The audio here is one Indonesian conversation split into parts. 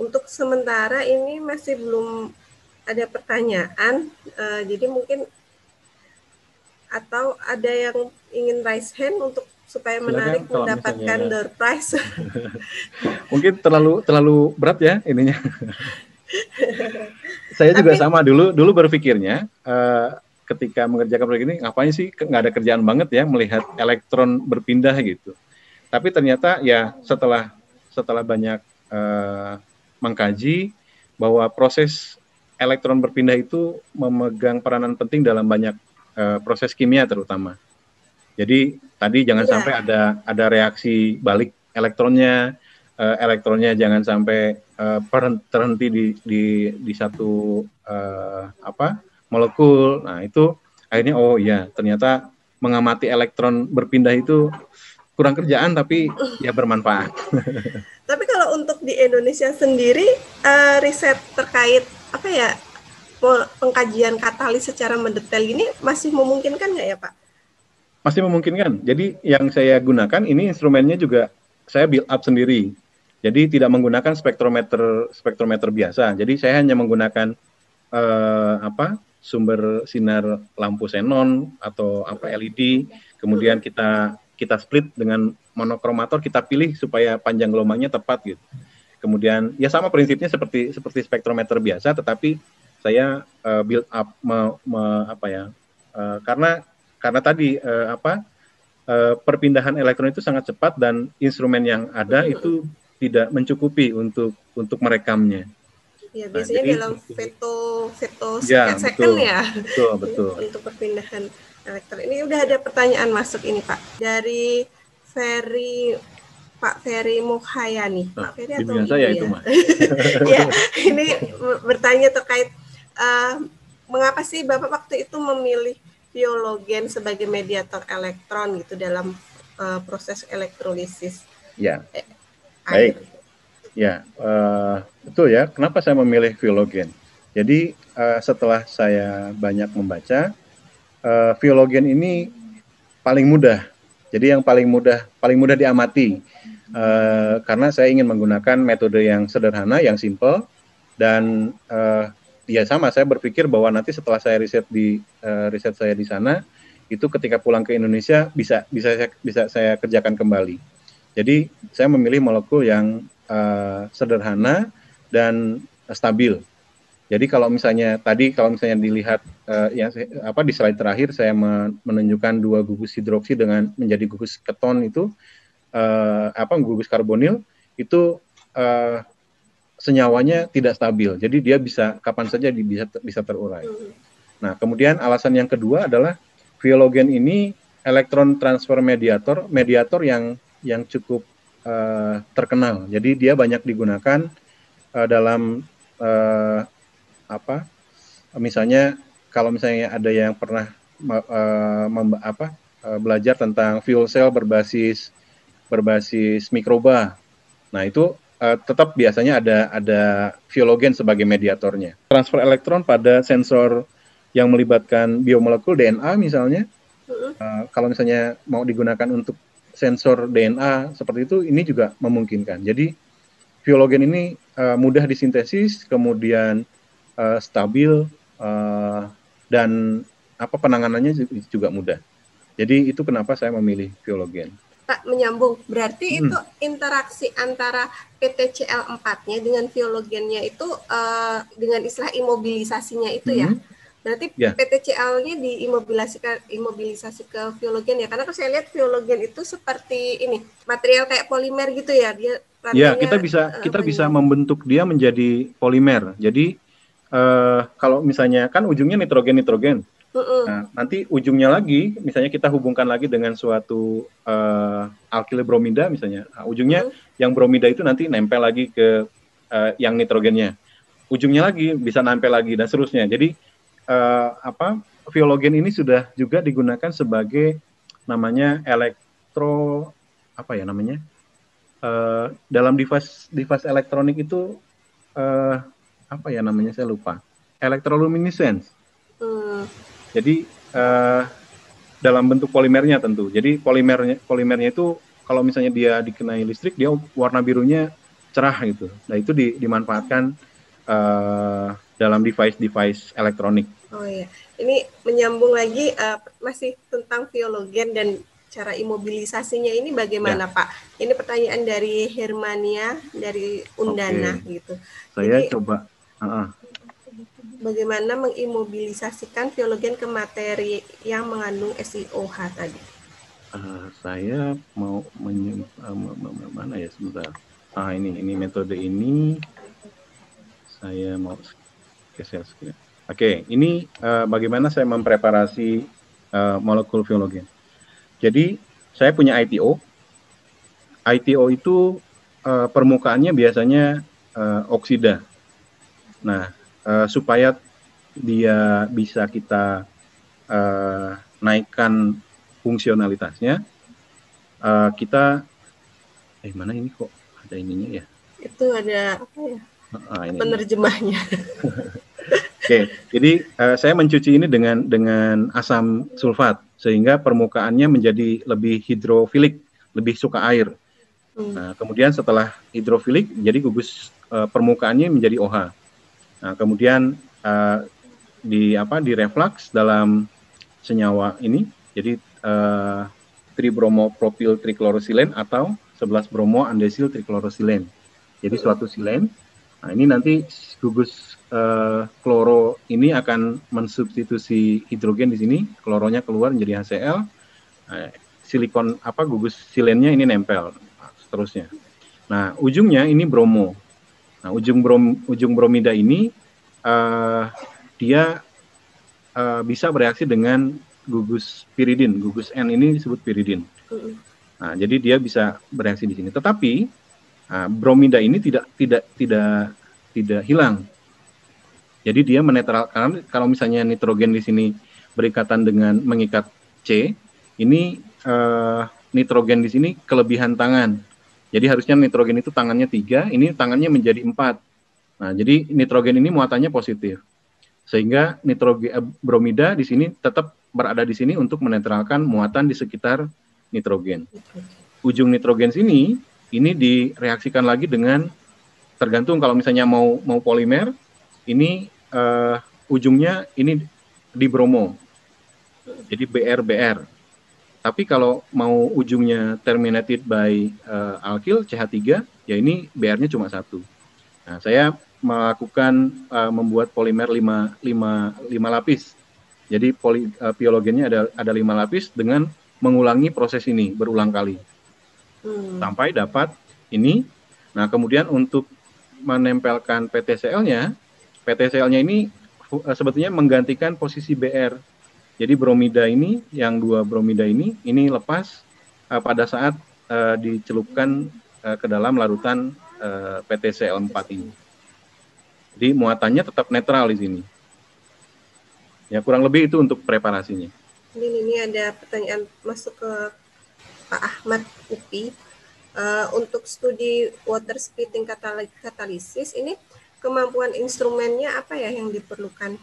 untuk sementara ini masih belum ada pertanyaan, jadi mungkin atau ada yang ingin raise hand untuk supaya menarik Silakan kalau mendapatkan misalnya door prize. mungkin terlalu berat ya ininya. Saya juga Tapi sama dulu berpikirnya ketika mengerjakan proyek ini ngapain sih nggak ada kerjaan banget ya melihat elektron berpindah gitu. Tapi ternyata ya setelah banyak mengkaji bahwa proses elektron berpindah itu memegang peranan penting dalam banyak proses kimia terutama. Jadi tadi jangan iya, sampai ada reaksi balik elektronnya jangan sampai terhenti di satu molekul. Nah itu akhirnya oh iya ternyata mengamati elektron berpindah itu kurang kerjaan tapi ya bermanfaat. tapi kalau untuk di Indonesia sendiri, riset terkait apa ya, pengkajian katalis secara mendetail ini masih memungkinkan nggak ya Pak? Masih memungkinkan. Jadi yang saya gunakan ini instrumennya juga saya build up sendiri. Jadi tidak menggunakan spektrometer biasa. Jadi saya hanya menggunakan sumber sinar lampu xenon atau LED. Kemudian kita split dengan monokromator, kita pilih supaya panjang gelombangnya tepat gitu. Kemudian ya sama prinsipnya seperti spektrometer biasa, tetapi saya build up karena tadi perpindahan elektron itu sangat cepat dan instrumen yang ada itu tidak mencukupi untuk merekamnya. Ya Nah, biasanya jadi dalam veto ya sekian second betul, ya betul. untuk perpindahan elektron. Ini udah ada pertanyaan masuk ini Pak dari Pak Ferry Muhayani. Pak Ferry atau Biasa Ibu ya itu ya? mah. Ya, ini bertanya terkait mengapa sih Bapak waktu itu memilih biologen sebagai mediator elektron gitu dalam proses elektrolisis Ya, air. baik. Ya, betul ya. Kenapa saya memilih Viologen? Jadi setelah saya banyak membaca, Viologen ini paling mudah. Jadi yang paling mudah diamati. Karena saya ingin menggunakan metode yang sederhana, yang simple, dan ya sama. Saya berpikir bahwa nanti setelah saya riset saya di sana, itu ketika pulang ke Indonesia bisa saya kerjakan kembali. Jadi saya memilih molekul yang sederhana dan stabil. Jadi kalau misalnya dilihat di slide terakhir saya menunjukkan 2 gugus hidroksi dengan menjadi gugus keton itu gugus karbonil itu senyawanya tidak stabil. Jadi dia bisa kapan saja bisa terurai. Nah, kemudian alasan yang kedua adalah Viologen ini elektron transfer mediator yang cukup terkenal. Jadi dia banyak digunakan dalam misalnya kalau misalnya ada yang pernah belajar tentang fuel cell berbasis mikroba. Nah, itu tetap biasanya ada Viologen sebagai mediatornya. Transfer elektron pada sensor yang melibatkan biomolekul DNA misalnya, kalau misalnya mau digunakan untuk sensor DNA seperti itu, ini juga memungkinkan. Jadi Viologen ini mudah disintesis, kemudian stabil, dan penanganannya juga mudah. Jadi itu kenapa saya memilih Viologen. Pak, menyambung, berarti itu interaksi antara PTCl4-nya dengan Viologennya itu dengan istilah imobilisasinya itu ya? Berarti ya. PTCl-nya diimobilisasi ke Viologen ya? Karena saya lihat Viologen itu seperti ini, material kayak polimer gitu ya? Ya, kita bisa membentuk dia menjadi polimer. Jadi kalau misalnya kan ujungnya nitrogen. Nah, nanti ujungnya lagi, misalnya kita hubungkan lagi dengan suatu alkil bromida misalnya. Nah, ujungnya yang bromida itu nanti nempel lagi ke yang nitrogennya. Ujungnya lagi bisa nempel lagi dan seterusnya. Jadi Viologen ini sudah juga digunakan sebagai namanya dalam device elektronik itu saya lupa. Electroluminescence. Jadi dalam bentuk polimernya tentu. Jadi polimernya itu kalau misalnya dia dikenai listrik, dia warna birunya cerah gitu. Nah itu dimanfaatkan dalam device elektronik. Oh iya, ini menyambung lagi masih tentang Viologen dan cara imobilisasinya ini bagaimana Ya. Pak? Ini pertanyaan dari Hermania dari Undana gitu. Saya Jadi coba. bagaimana mengimobilisasikan Viologen ke materi yang mengandung SiOH tadi? Saya mau mana ya sebentar. Ini metode ini saya mau geser sedikit. Oke, ini bagaimana saya mempreparasi molekul Viologen. Jadi saya punya ITO. ITO itu permukaannya biasanya oksida. Nah, supaya dia bisa kita naikkan fungsionalitasnya, kita mana ini kok ada ininya ya? Itu ada apa ya? Ini. Penerjemahnya. Oke, jadi saya mencuci ini dengan asam sulfat sehingga permukaannya menjadi lebih hidrofilik, lebih suka air. Nah, kemudian setelah hidrofilik, jadi gugus permukaannya menjadi OH. Nah, kemudian direflux dalam senyawa ini, jadi tribromopropil triklorosilen atau 11 bromo andesil triklorosilen. Jadi suatu silen. Nah, ini nanti gugus kloro ini akan mensubstitusi hidrogen di sini, kloronya keluar menjadi HCl. Silikon gugus silennya ini nempel, seterusnya. Nah, ujungnya ini bromo. Nah, ujung bromida ini dia bisa bereaksi dengan gugus piridin. Gugus N ini disebut piridin. Nah, jadi dia bisa bereaksi di sini. Tetapi bromida ini tidak hilang. Jadi dia menetralkan. Kalau misalnya nitrogen di sini berikatan dengan mengikat C, ini nitrogen di sini kelebihan tangan. Jadi harusnya nitrogen itu tangannya 3, ini tangannya menjadi 4. Nah, jadi nitrogen ini muatannya positif. Sehingga bromida di sini tetap berada di sini untuk menetralkan muatan di sekitar nitrogen. Ujung nitrogen sini ini direaksikan lagi dengan, tergantung kalau misalnya mau polimer, ini ujungnya ini di bromo. Jadi BR. Tapi kalau mau ujungnya terminated by alkyl CH3, ya ini BR-nya cuma 1. Nah, saya melakukan membuat polimer 5 lapis. Jadi Viologennya ada 5 lapis dengan mengulangi proses ini berulang kali. Sampai dapat ini. Nah, kemudian untuk menempelkan PTCl-nya ini sebetulnya menggantikan posisi BR. Jadi bromida ini, yang 2 bromida ini lepas pada saat dicelupkan ke dalam larutan PTCl4 ini. Jadi muatannya tetap netral di sini. Ya, kurang lebih itu untuk preparasinya. Ini ada pertanyaan masuk ke Pak Ahmad UPI. Untuk studi water splitting katalisis ini kemampuan instrumennya apa ya yang diperlukan?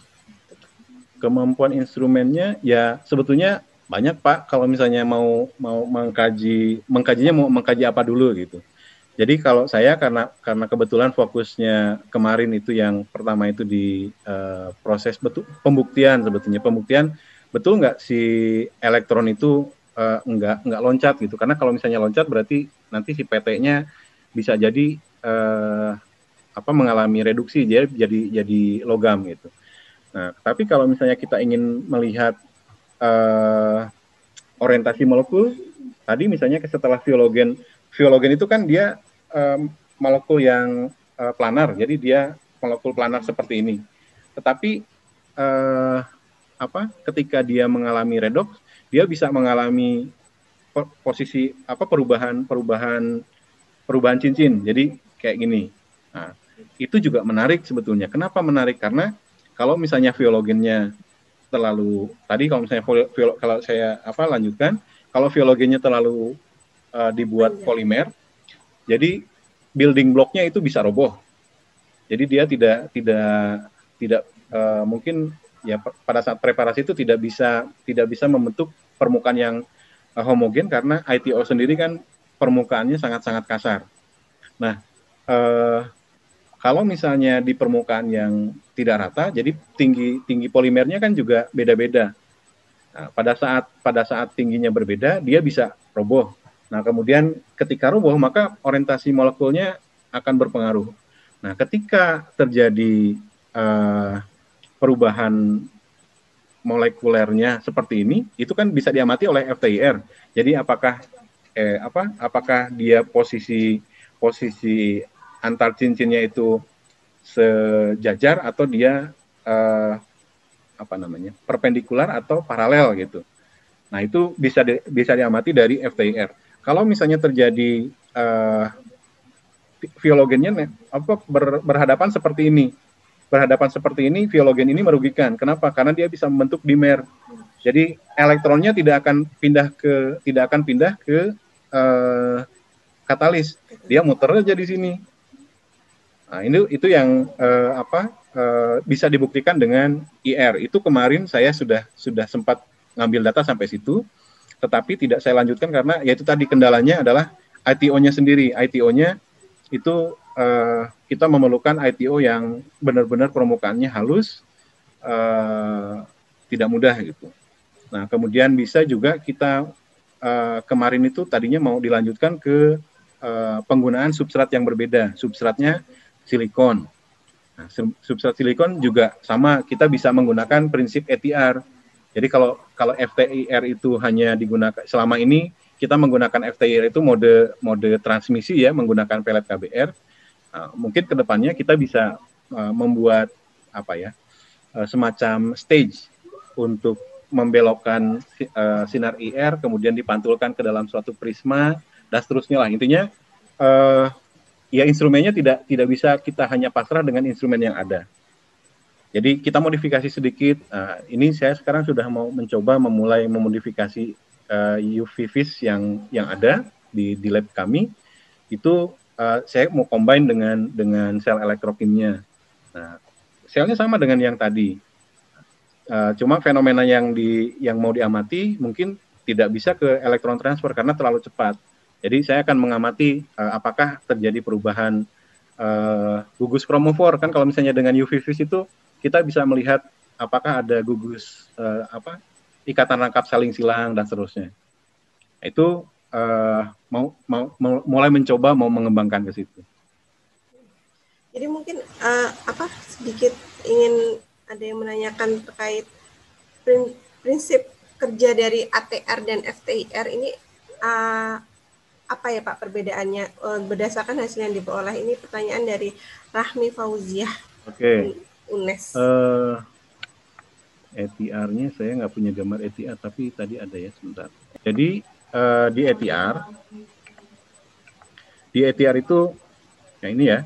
Kemampuan instrumennya ya sebetulnya banyak Pak. Kalau misalnya mau mengkajinya mau mengkaji apa dulu gitu. Jadi kalau saya karena kebetulan fokusnya kemarin itu yang pertama itu di proses pembuktian sebetulnya. Pembuktian betul nggak si elektron itu nggak loncat gitu. Karena kalau misalnya loncat berarti nanti si PT-nya bisa jadi mengalami reduksi, jadi logam gitu. Nah, tapi kalau misalnya kita ingin melihat orientasi molekul, tadi misalnya setelah Viologen itu kan dia molekul yang planar, jadi dia molekul planar seperti ini. Tetapi ketika dia mengalami redox, dia bisa mengalami posisi perubahan cincin. Jadi kayak gini. Nah, itu juga menarik sebetulnya. Kenapa menarik? Karena kalau misalnya Viologennya terlalu, tadi kalau misalnya kalau saya lanjutkan, kalau Viologennya terlalu dibuat polimer, jadi building blocknya itu bisa roboh. Jadi dia tidak mungkin ya pada saat preparasi itu tidak bisa membentuk permukaan yang homogen karena ITO sendiri kan permukaannya sangat-sangat kasar. Nah, kalau misalnya di permukaan yang tidak rata, jadi tinggi polimernya kan juga beda-beda. Nah, pada saat tingginya berbeda, dia bisa roboh. Nah, kemudian ketika roboh, maka orientasi molekulnya akan berpengaruh. Nah, ketika terjadi perubahan molekulernya seperti ini, itu kan bisa diamati oleh FTIR. Jadi apakah dia posisi antar cincinnya itu sejajar atau dia perpendikular atau paralel gitu. Nah, itu bisa diamati dari FTIR. Kalau misalnya terjadi viologennya berhadapan seperti ini. Berhadapan seperti ini, viologen ini merugikan. Kenapa? Karena dia bisa membentuk dimer. Jadi elektronnya tidak akan pindah ke katalis. Dia muter aja di sini. Nah, itu yang bisa dibuktikan dengan IR. Itu kemarin saya sudah sempat ngambil data sampai situ, tetapi tidak saya lanjutkan karena yaitu tadi kendalanya adalah ITO-nya sendiri. ITO-nya itu kita memerlukan ITO yang benar-benar permukaannya halus, tidak mudah gitu. Nah, kemudian bisa juga kita kemarin itu tadinya mau dilanjutkan ke penggunaan substrat yang berbeda. Substratnya silikon. Nah, substrat silikon juga sama, kita bisa menggunakan prinsip ETR. Jadi kalau FTIR itu hanya digunakan selama ini, kita menggunakan FTIR itu mode transmisi ya, menggunakan pelet KBR. Mungkin kedepannya kita bisa membuat semacam stage untuk membelokkan sinar IR, kemudian dipantulkan ke dalam suatu prisma dan seterusnya lah. Intinya ya instrumennya tidak bisa kita hanya pasrah dengan instrumen yang ada. Jadi kita modifikasi sedikit. Ini saya sekarang sudah mau mencoba memulai memodifikasi UV vis yang ada di lab kami. Itu saya mau combine dengan sel elektrokimia. Nah, selnya sama dengan yang tadi. Cuma fenomena yang mau diamati mungkin tidak bisa ke elektron transfer karena terlalu cepat. Jadi saya akan mengamati apakah terjadi perubahan gugus kromofor. Kan kalau misalnya dengan UV vis itu kita bisa melihat apakah ada gugus ikatan rangkap saling silang dan seterusnya. Itu mulai mencoba mau mengembangkan ke situ. Jadi mungkin sedikit ingin ada yang menanyakan terkait prinsip kerja dari ATR dan FTIR ini apa ya Pak perbedaannya berdasarkan hasil yang diperoleh. Ini pertanyaan dari Rahmi Fauziah. Oke. UNES. ETR-nya saya nggak punya gambar ETR, tapi tadi ada ya sebentar. Jadi di ETR itu ya ini ya.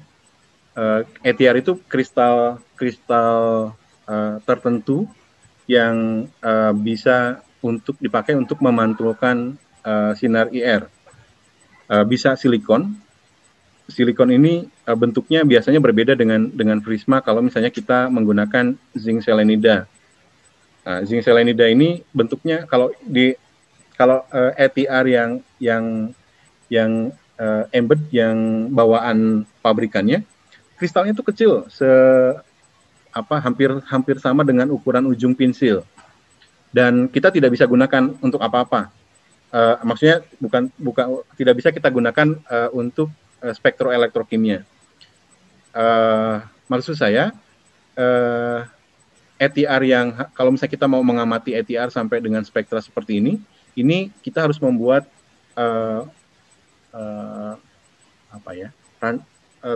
ETR itu kristal tertentu yang bisa dipakai untuk memantulkan sinar IR. Bisa silikon. Silikon ini bentuknya biasanya berbeda dengan prisma kalau misalnya kita menggunakan zinc selenida. Zinc selenida ini bentuknya kalau ETR yang embed yang bawaan pabrikannya, kristalnya itu kecil, hampir sama dengan ukuran ujung pensil, dan kita tidak bisa gunakan untuk apa-apa. Maksudnya bukan tidak bisa kita gunakan untuk spektroelektrokimia. Maksud saya ETR yang kalau misalnya kita mau mengamati ETR sampai dengan spektra seperti ini kita harus membuat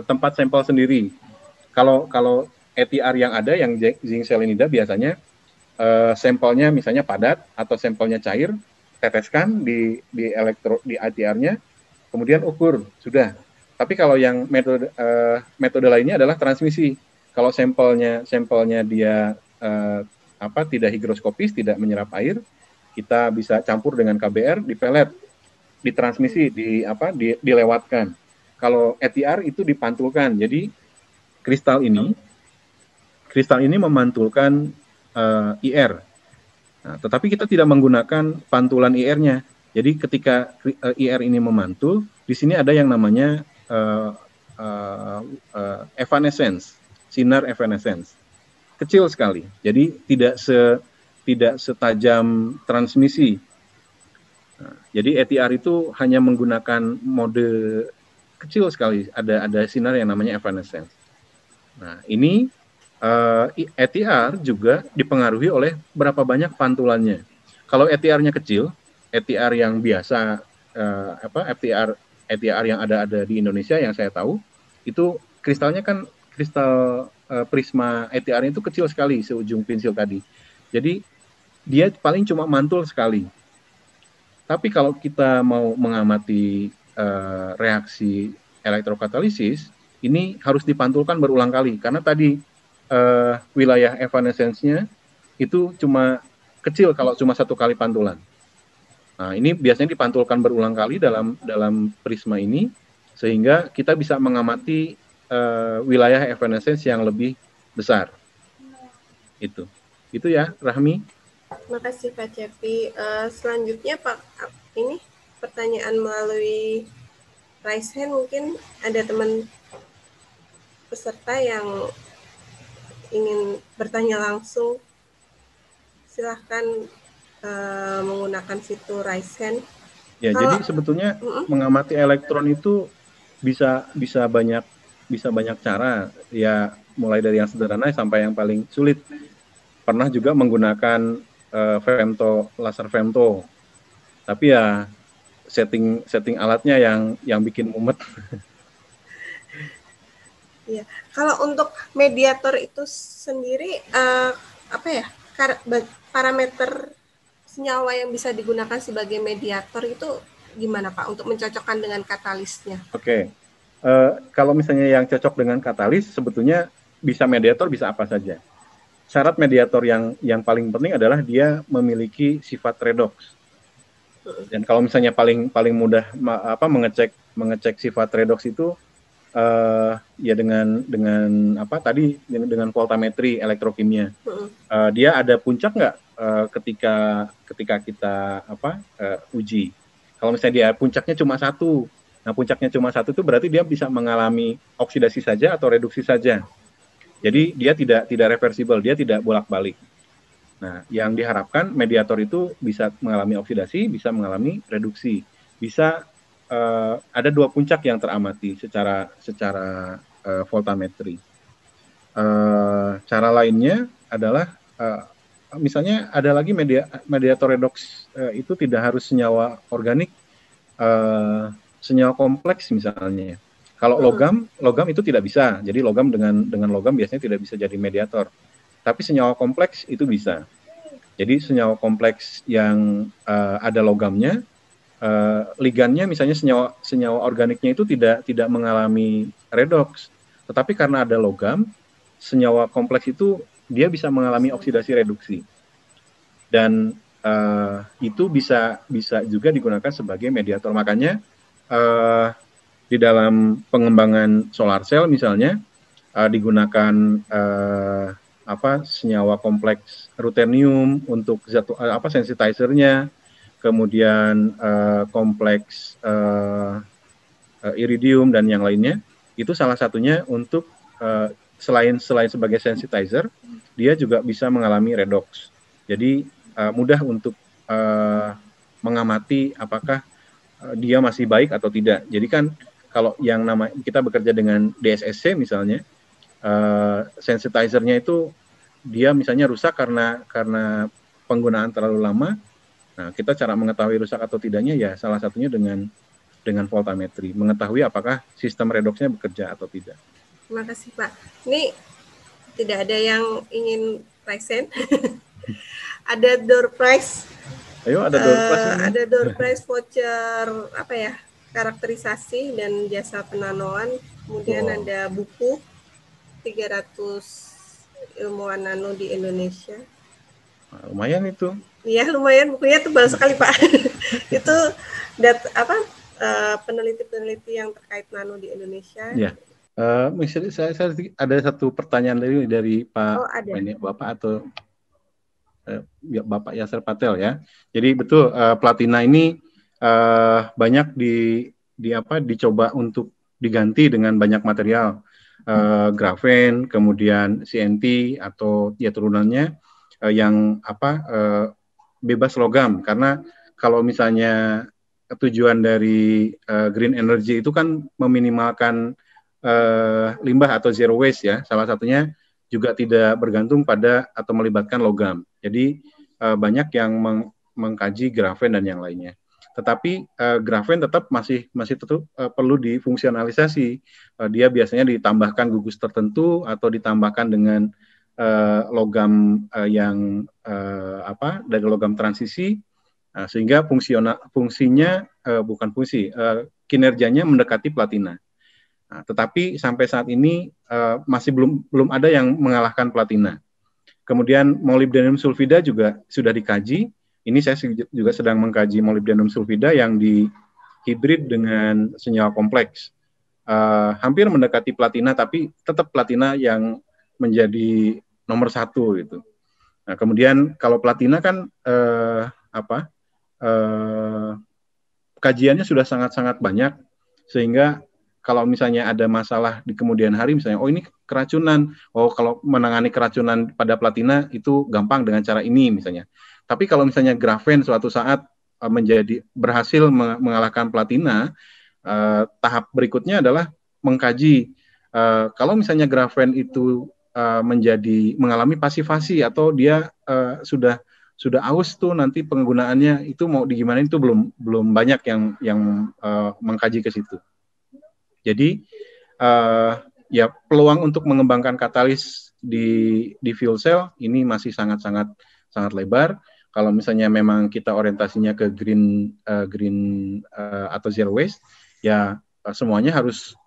tempat sampel sendiri. Kalau ETR yang ada yang zinc selenida biasanya sampelnya misalnya padat atau sampelnya cair, teteskan di ETR-nya, kemudian ukur sudah. Tapi kalau yang metode lainnya adalah transmisi. Kalau sampelnya dia tidak higroskopis, tidak menyerap air, kita bisa campur dengan KBR, di pelet, ditransmisi, dilewatkan. Kalau ETR itu dipantulkan. Jadi kristal ini memantulkan IR. Nah, tetapi kita tidak menggunakan pantulan IR-nya. Jadi ketika IR ini memantul, di sini ada yang namanya evanescence, sinar evanescence, kecil sekali. Jadi tidak setajam transmisi. Nah, jadi ETR itu hanya menggunakan mode kecil sekali. Ada sinar yang namanya evanescence. Nah, ini ETR juga dipengaruhi oleh berapa banyak pantulannya. Kalau ETR-nya kecil, ETR yang biasa, ETR yang ada di Indonesia yang saya tahu, itu kristalnya kan kristal prisma ETR-nya itu kecil sekali, seujung pensil tadi. Jadi dia paling cuma mantul sekali. Tapi kalau kita mau mengamati reaksi elektrokatalisis, ini harus dipantulkan berulang kali karena tadi wilayah evanescence-nya itu cuma kecil kalau cuma satu kali pantulan. Nah, ini biasanya dipantulkan berulang kali dalam prisma ini sehingga kita bisa mengamati wilayah evanescence yang lebih besar. Itu ya, Rahmi. Terima kasih Pak Cepi. Selanjutnya Pak, ini pertanyaan melalui raise hand, mungkin ada teman peserta yang ingin bertanya langsung. Silahkan menggunakan fitur raise hand. Ya, jadi sebetulnya mengamati elektron itu bisa banyak cara. Ya, mulai dari yang sederhana sampai yang paling sulit. Pernah juga menggunakan laser femto. Tapi ya setting alatnya yang bikin mumet. Ya, kalau untuk mediator itu sendiri parameter senyawa yang bisa digunakan sebagai mediator itu gimana Pak untuk mencocokkan dengan katalisnya? Oke. Kalau misalnya yang cocok dengan katalis, sebetulnya bisa mediator, bisa apa saja. Syarat mediator yang paling penting adalah dia memiliki sifat redox. Dan kalau misalnya paling mudah mengecek sifat redox itu ya dengan voltametri elektrokimia. Dia ada puncak nggak ketika kita uji. Kalau misalnya dia puncaknya cuma satu, nah puncaknya cuma satu itu berarti dia bisa mengalami oksidasi saja atau reduksi saja. Jadi dia tidak reversible, dia tidak bolak-balik. Nah, yang diharapkan mediator itu bisa mengalami oksidasi, bisa mengalami reduksi, bisa ada dua puncak yang teramati secara voltametri. Cara lainnya adalah misalnya ada lagi mediator redox itu tidak harus senyawa organik, senyawa kompleks misalnya. Kalau logam itu tidak bisa. Jadi logam dengan logam biasanya tidak bisa jadi mediator. Tapi senyawa kompleks itu bisa. Jadi senyawa kompleks yang ada logamnya, ligannya misalnya senyawa organiknya itu tidak mengalami redox. Tetapi karena ada logam, senyawa kompleks itu dia bisa mengalami oksidasi reduksi. Dan itu bisa juga digunakan sebagai mediator. Makanya di dalam pengembangan solar cell misalnya digunakan senyawa kompleks ruthenium untuk sensitizernya, kemudian kompleks iridium dan yang lainnya. Itu salah satunya untuk selain sebagai sensitizer, dia juga bisa mengalami redox. Jadi mudah untuk mengamati apakah dia masih baik atau tidak. Jadi kan kalau yang kita bekerja dengan DSSC misalnya, sensitizernya itu dia misalnya rusak karena penggunaan terlalu lama. Nah, kita cara mengetahui rusak atau tidaknya ya salah satunya dengan voltametri, mengetahui apakah sistem redoxnya bekerja atau tidak. Terima kasih Pak. Ini tidak ada yang ingin present. Ada door prize. Ayo, ada door prize. Ada door prize voucher karakterisasi dan jasa penanoan. Kemudian ada buku 300 ilmuwan nano di Indonesia. Lumayan itu. Iya, lumayan, bukunya tebal sekali Pak. Itu peneliti-peneliti yang terkait nano di Indonesia. Ya. Misalnya saya ada satu pertanyaan dari Pak Bapak atau Bapak Yasser Patel ya. Jadi betul platina ini banyak dicoba untuk diganti dengan banyak material, grafen, kemudian CNT atau ya turunannya yang bebas logam, karena kalau misalnya tujuan dari green energy itu kan meminimalkan limbah atau zero waste ya, salah satunya juga tidak bergantung pada atau melibatkan logam. Jadi banyak yang mengkaji grafen dan yang lainnya. Tetapi grafen tetap masih tetap perlu difungsionalisasi. Dia biasanya ditambahkan gugus tertentu atau ditambahkan dengan logam yang dari logam transisi, sehingga kinerjanya mendekati platina. Nah, tetapi sampai saat ini masih belum ada yang mengalahkan platina. Kemudian molybdenum sulfida juga sudah dikaji. Ini saya juga sedang mengkaji molybdenum sulfida yang dihibrid dengan senyawa kompleks. Hampir mendekati platina, tapi tetap platina yang menjadi nomor satu gitu. Nah, kemudian kalau platina kan kajiannya sudah sangat-sangat banyak, sehingga kalau misalnya ada masalah di kemudian hari, misalnya, oh ini keracunan, oh kalau menangani keracunan pada platina itu gampang dengan cara ini misalnya. Tapi kalau misalnya grafen suatu saat berhasil mengalahkan platina, tahap berikutnya adalah mengkaji kalau misalnya grafen itu mengalami pasifasi atau dia sudah aus tuh nanti penggunaannya itu mau digimana, itu belum banyak yang mengkaji ke situ. Jadi ya peluang untuk mengembangkan katalis di fuel cell ini masih sangat lebar. Kalau misalnya memang kita orientasinya ke green atau zero waste, ya semuanya harus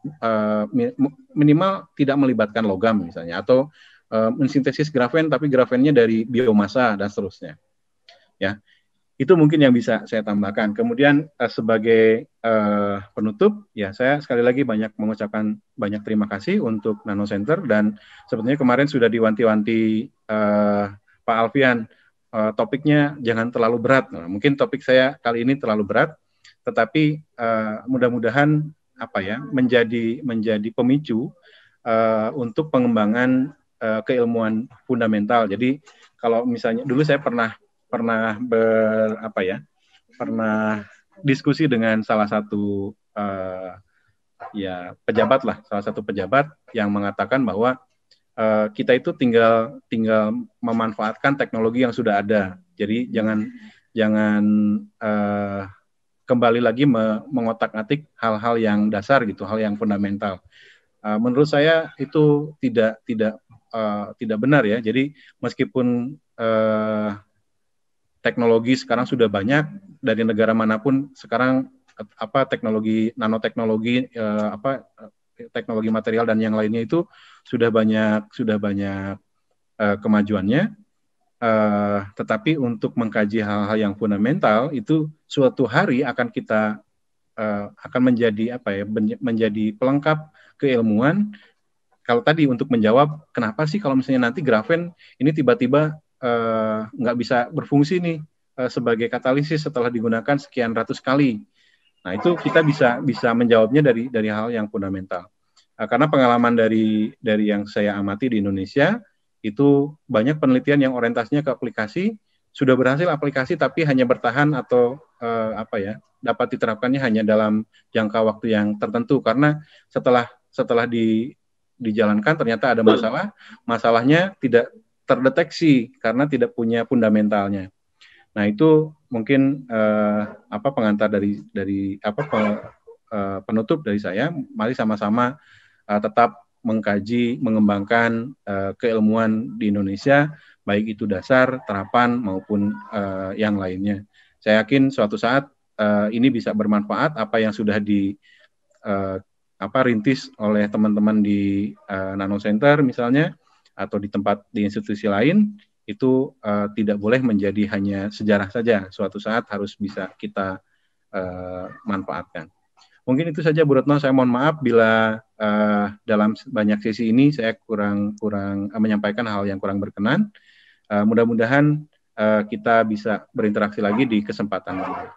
minimal tidak melibatkan logam misalnya, atau mensintesis grafen tapi grafennya dari biomasa dan seterusnya. Ya. Itu mungkin yang bisa saya tambahkan. Kemudian sebagai penutup, ya saya sekali lagi mengucapkan banyak terima kasih untuk Nano Center, dan sebetulnya kemarin sudah diwanti-wanti Pak Alfian, topiknya jangan terlalu berat. Nah, mungkin topik saya kali ini terlalu berat, tetapi mudah-mudahan menjadi pemicu untuk pengembangan keilmuan fundamental. Jadi kalau misalnya dulu saya pernah diskusi dengan salah satu salah satu pejabat yang mengatakan bahwa kita itu tinggal memanfaatkan teknologi yang sudah ada. Jadi jangan kembali lagi mengotak-atik hal-hal yang dasar gitu, hal yang fundamental. Menurut saya itu tidak benar ya. Jadi meskipun teknologi sekarang sudah banyak dari negara manapun, sekarang teknologi nanoteknologi, teknologi material dan yang lainnya itu sudah banyak kemajuannya. Tetapi untuk mengkaji hal-hal yang fundamental itu suatu hari akan menjadi pelengkap keilmuan. Kalau tadi untuk menjawab kenapa sih kalau misalnya nanti grafen ini tiba-tiba nggak bisa berfungsi nih sebagai katalisis setelah digunakan sekian ratus kali. Nah, itu kita bisa menjawabnya dari hal yang fundamental. Karena pengalaman dari yang saya amati di Indonesia, itu banyak penelitian yang orientasinya ke aplikasi, sudah berhasil aplikasi tapi hanya bertahan atau dapat diterapkannya hanya dalam jangka waktu yang tertentu, karena setelah dijalankan ternyata ada masalahnya tidak terdeteksi karena tidak punya fundamentalnya. Nah, itu mungkin pengantar dari penutup dari saya. Mari sama-sama tetap mengkaji, mengembangkan keilmuan di Indonesia, baik itu dasar, terapan maupun yang lainnya. Saya yakin suatu saat ini bisa bermanfaat apa yang sudah rintis oleh teman-teman di Nano Center misalnya, atau di institusi lain, itu tidak boleh menjadi hanya sejarah saja. Suatu saat harus bisa kita manfaatkan. Mungkin itu saja Bu Retno. Saya mohon maaf bila dalam banyak sesi ini saya kurang menyampaikan hal yang kurang berkenan. Mudah-mudahan kita bisa berinteraksi lagi di kesempatan lain.